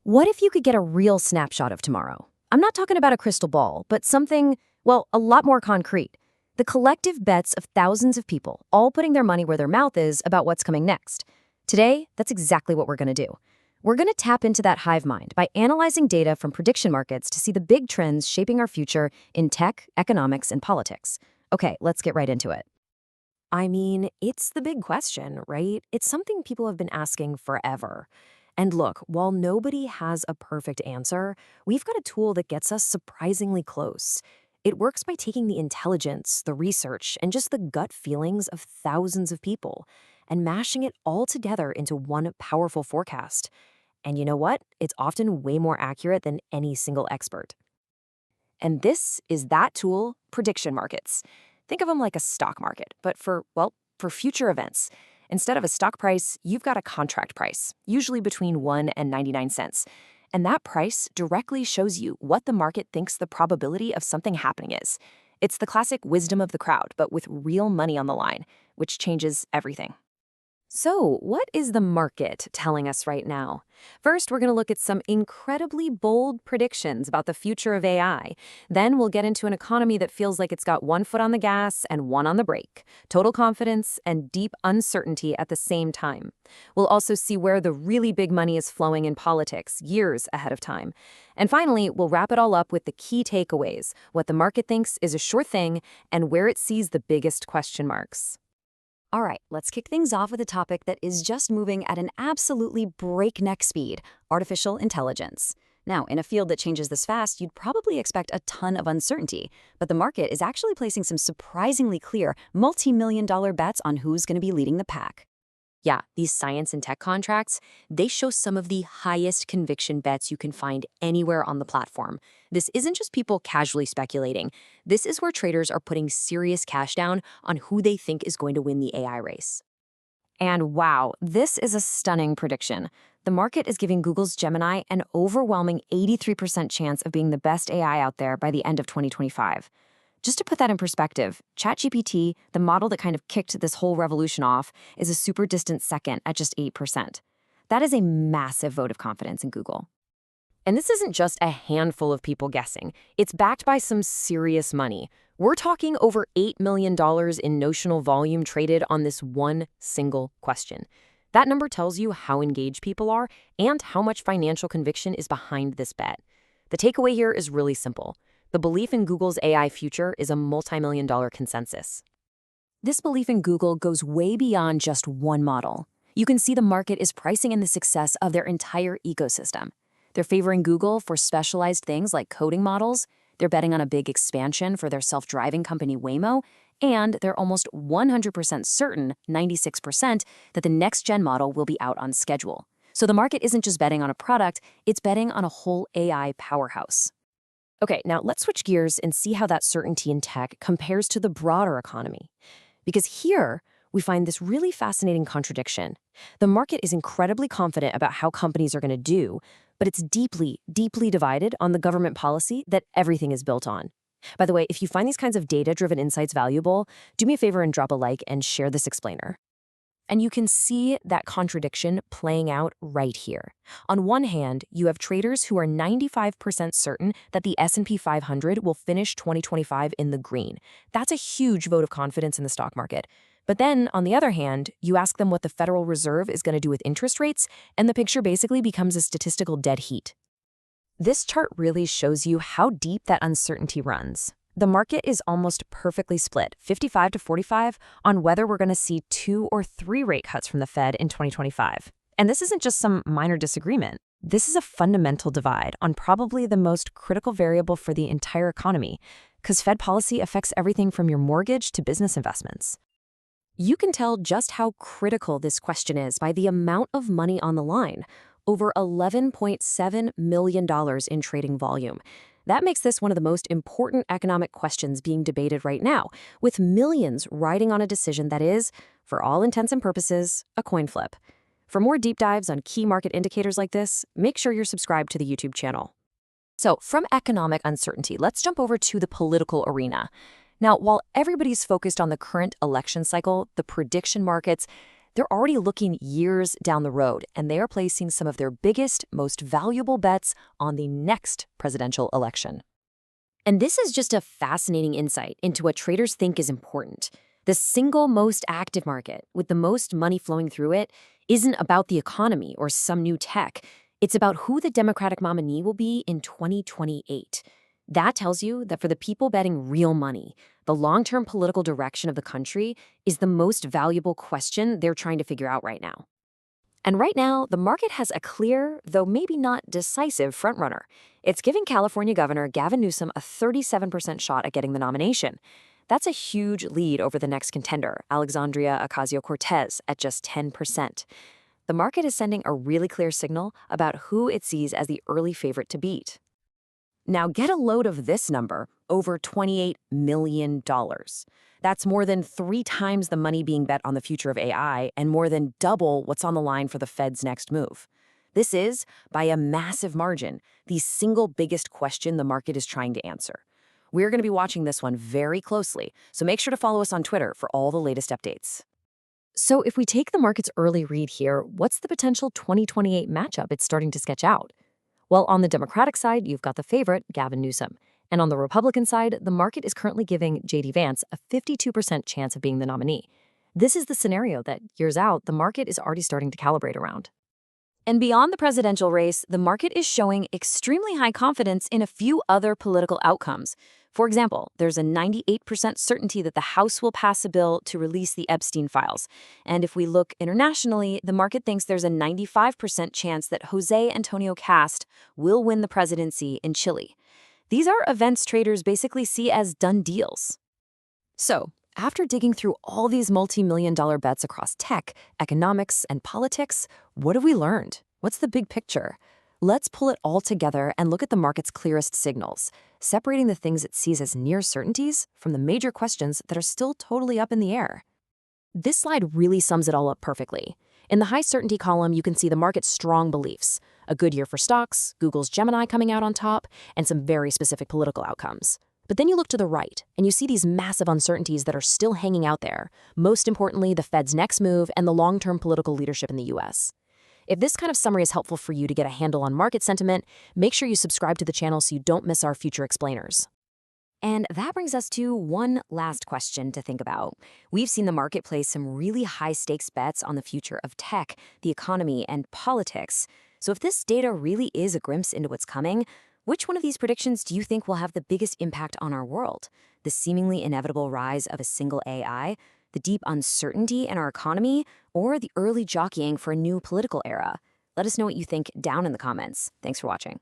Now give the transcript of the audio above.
What if you could get a real snapshot of tomorrow? I'm not talking about a crystal ball, but something, well, a lot more concrete. The collective bets of thousands of people, all putting their money where their mouth is about what's coming next. Today, that's exactly what we're going to do. We're going to tap into that hive mind by analyzing data from prediction markets to see the big trends shaping our future in tech, economics, and politics. Okay, let's get right into it. I mean, it's the big question, right? It's something people have been asking forever. And look, while nobody has a perfect answer, we've got a tool that gets us surprisingly close. It works by taking the intelligence, the research, and just the gut feelings of thousands of people and mashing it all together into one powerful forecast. And you know what? It's often way more accurate than any single expert. And this is that tool, prediction markets. Think of them like a stock market, but for future events. Instead of a stock price, you've got a contract price, usually between 1 and 99 cents. And that price directly shows you what the market thinks the probability of something happening is. It's the classic wisdom of the crowd, but with real money on the line, which changes everything. So, what is the market telling us right now? First, we're going to look at some incredibly bold predictions about the future of AI. Then we'll get into an economy that feels like it's got one foot on the gas and one on the brake. Total confidence and deep uncertainty at the same time. We'll also see where the really big money is flowing in politics, years ahead of time. And finally, we'll wrap it all up with the key takeaways, what the market thinks is a sure thing, and where it sees the biggest question marks. All right, let's kick things off with a topic that is just moving at an absolutely breakneck speed: artificial intelligence. Now, in a field that changes this fast, you'd probably expect a ton of uncertainty, but the market is actually placing some surprisingly clear, multi-million-dollar bets on who's going to be leading the pack. Yeah, these science and tech contracts, they show some of the highest conviction bets you can find anywhere on the platform. This isn't just people casually speculating. This is where traders are putting serious cash down on who they think is going to win the AI race. And wow, this is a stunning prediction. The market is giving Google's Gemini an overwhelming 83% chance of being the best AI out there by the end of 2025. Just to put that in perspective, ChatGPT, the model that kind of kicked this whole revolution off, is a super distant second at just 8%. That is a massive vote of confidence in Google. And this isn't just a handful of people guessing. It's backed by some serious money. We're talking over $8 million in notional volume traded on this one single question. That number tells you how engaged people are and how much financial conviction is behind this bet. The takeaway here is really simple. The belief in Google's AI future is a multi-million-dollar consensus. This belief in Google goes way beyond just one model. You can see the market is pricing in the success of their entire ecosystem. They're favoring Google for specialized things like coding models, they're betting on a big expansion for their self-driving company Waymo, and they're almost 100% certain, 96%, that the next-gen model will be out on schedule. So the market isn't just betting on a product, it's betting on a whole AI powerhouse. Okay, now let's switch gears and see how that certainty in tech compares to the broader economy. Because here, we find this really fascinating contradiction. The market is incredibly confident about how companies are going to do, but it's deeply, deeply divided on the government policy that everything is built on. By the way, if you find these kinds of data-driven insights valuable, do me a favor and drop a like and share this explainer. And you can see that contradiction playing out right here. On one hand, you have traders who are 95% certain that the S&P 500 will finish 2025 in the green. That's a huge vote of confidence in the stock market. But then, on the other hand, you ask them what the Federal Reserve is going to do with interest rates, and the picture basically becomes a statistical dead heat. This chart really shows you how deep that uncertainty runs. The market is almost perfectly split, 55 to 45, on whether we're going to see 2 or 3 rate cuts from the Fed in 2025. And this isn't just some minor disagreement. This is a fundamental divide on probably the most critical variable for the entire economy, because Fed policy affects everything from your mortgage to business investments. You can tell just how critical this question is by the amount of money on the line, over $11.7 million in trading volume. That makes this one of the most important economic questions being debated right now, with millions riding on a decision that is, for all intents and purposes, a coin flip. For more deep dives on key market indicators like this, make sure you're subscribed to the YouTube channel. So, from economic uncertainty, let's jump over to the political arena. Now, while everybody's focused on the current election cycle, the prediction markets, They're already looking years down the road, and they are placing some of their biggest, most valuable bets on the next presidential election. And this is just a fascinating insight into what traders think is important. The single most active market, with the most money flowing through it, isn't about the economy or some new tech. It's about who the Democratic nominee will be in 2028. That tells you that for the people betting real money, the long-term political direction of the country is the most valuable question they're trying to figure out right now. And right now, the market has a clear, though maybe not decisive, frontrunner. It's giving California Governor Gavin Newsom a 37% shot at getting the nomination. That's a huge lead over the next contender, Alexandria Ocasio-Cortez, at just 10%. The market is sending a really clear signal about who it sees as the early favorite to beat. Now get a load of this number, over $28 million. That's more than 3 times the money being bet on the future of AI and more than double what's on the line for the Fed's next move. This is, by a massive margin, the single biggest question the market is trying to answer. We're going to be watching this one very closely, so make sure to follow us on Twitter for all the latest updates. So if we take the market's early read here, what's the potential 2028 matchup it's starting to sketch out? Well, on the Democratic side, you've got the favorite, Gavin Newsom. And on the Republican side, the market is currently giving J.D. Vance a 52% chance of being the nominee. This is the scenario that, years out, the market is already starting to calibrate around. And beyond the presidential race, the market is showing extremely high confidence in a few other political outcomes. For example, there's a 98% certainty that the House will pass a bill to release the Epstein files. And if we look internationally, the market thinks there's a 95% chance that Jose Antonio Cast will win the presidency in Chile. These are events traders basically see as done deals. So, after digging through all these multi-million-dollar bets across tech, economics, and politics, what have we learned? What's the big picture? Let's pull it all together and look at the market's clearest signals, separating the things it sees as near certainties from the major questions that are still totally up in the air. This slide really sums it all up perfectly. In the high certainty column, you can see the market's strong beliefs, a good year for stocks, Google's Gemini coming out on top, and some very specific political outcomes. But then you look to the right, and you see these massive uncertainties that are still hanging out there, most importantly, the Fed's next move and the long-term political leadership in the U.S. If this kind of summary is helpful for you to get a handle on market sentiment, make sure you subscribe to the channel so you don't miss our future explainers. And that brings us to one last question to think about. We've seen the market place some really high-stakes bets on the future of tech, the economy, and politics. So if this data really is a glimpse into what's coming, which one of these predictions do you think will have the biggest impact on our world? The seemingly inevitable rise of a single AI, the deep uncertainty in our economy, or the early jockeying for a new political era? Let us know what you think down in the comments. Thanks for watching.